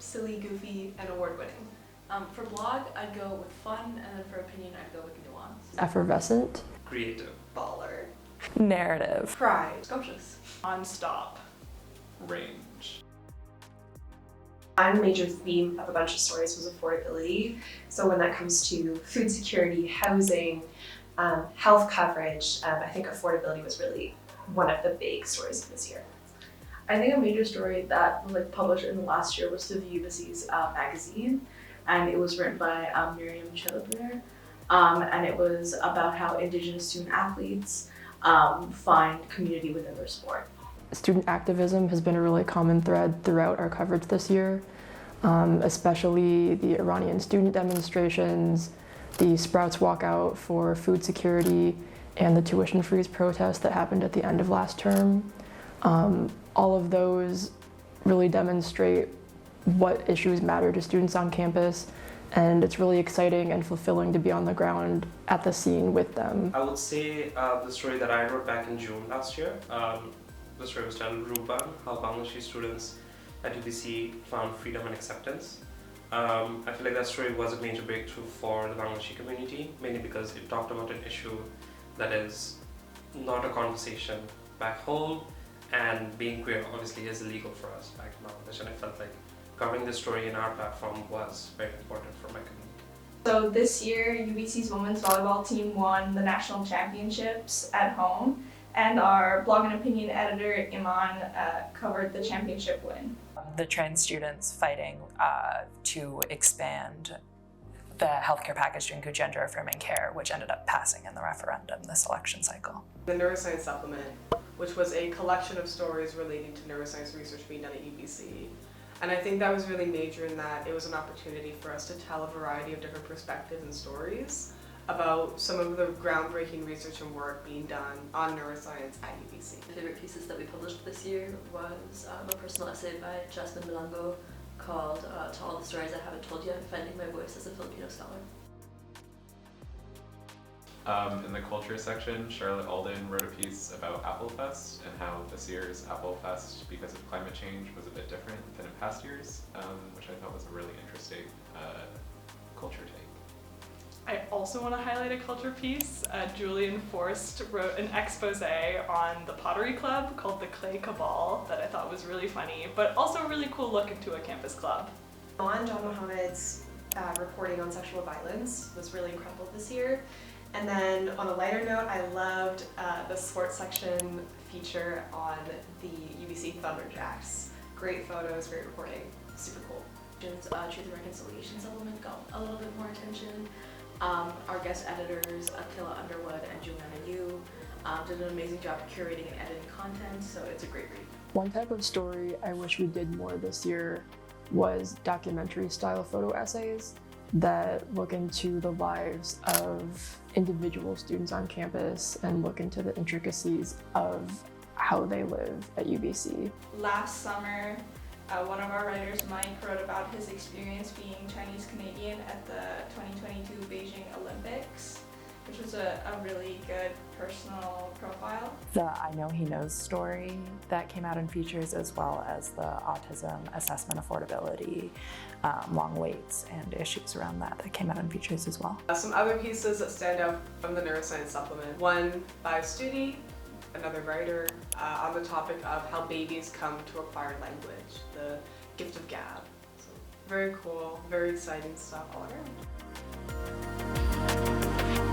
silly, goofy, and award-winning. For blog, I'd go with fun, and then for opinion, I'd go with nuance. Effervescent. Creative. Baller. Narrative. Pride. Scrumptious. Non-stop. Range. My major theme of a bunch of stories was affordability. So when that comes to food security, housing, health coverage, I think affordability was really one of the big stories of this year. I think a major story that was published in the last year was the Ubyssey's magazine, and it was written by Marieta-rita, and it was about how Indigenous student athletes find community within their sport. Student activism has been a really common thread throughout our coverage this year, especially the Iranian student demonstrations, the Sprouts walkout for food security, and the tuition freeze protest that happened at the end of last term. All of those really demonstrate what issues matter to students on campus, and it's really exciting and fulfilling to be on the ground at the scene with them. I would say the story that I wrote back in June last year. The story was titled Ruban, how Bangladeshi students at Ubyssey found freedom and acceptance. I feel like that story was a major breakthrough for the Bangladeshi community, mainly because it talked about an issue that is not a conversation back home, and being queer obviously is illegal for us back in Bangladesh, and I felt like covering this story in our platform was very important for my community. So this year, Ubyssey's women's volleyball team won the national championships at home, and our blog and opinion editor, Iman, covered the championship win. The trans students fighting to expand the healthcare package to include gender-affirming care, which ended up passing in the referendum this election cycle. The neuroscience supplement, which was a collection of stories relating to neuroscience research being done at Ubyssey. And I think that was really major in that it was an opportunity for us to tell a variety of different perspectives and stories about some of the groundbreaking research and work being done on neuroscience at Ubyssey. My favorite pieces that we published this year was a personal essay by Jasmine Milango called To All the Stories I Haven't Told Yet, Finding My Voice as a Filipino Scholar. In the culture section, Charlotte Alden wrote a piece about Apple Fest and how this year's Apple Fest, because of climate change, was a bit different than in past years, which I thought was a really interesting culture take. I also want to highlight a culture piece. Julian Forst wrote an expose on the Pottery Club called the Clay Cabal that I thought was really funny, but also a really cool look into a campus club. John Mohammed's reporting on sexual violence was really incredible this year. And then on a lighter note, I loved the sports section feature on the Ubyssey Thunderjacks. Great photos, great reporting, super cool. Truth and Reconciliation supplement got a little bit more attention. Our guest editors, Akila Underwood and Juliana Yu, did an amazing job curating and editing content, so it's a great read. One type of story I wish we did more this year was documentary-style photo essays that look into the lives of individual students on campus and look into the intricacies of how they live at Ubyssey. Last summer, one of our writers, Mike, wrote about his experience being Chinese Canadian at the 2022 Beijing Olympics, which was a really good personal profile. The I Know He Knows story that came out in features, as well as the autism assessment affordability, long waits and issues around that came out in features as well. Some other pieces that stand out from the neuroscience supplement. One by Studi, another writer, on the topic of how babies come to acquire language, the gift of gab. So very cool, very exciting stuff all around.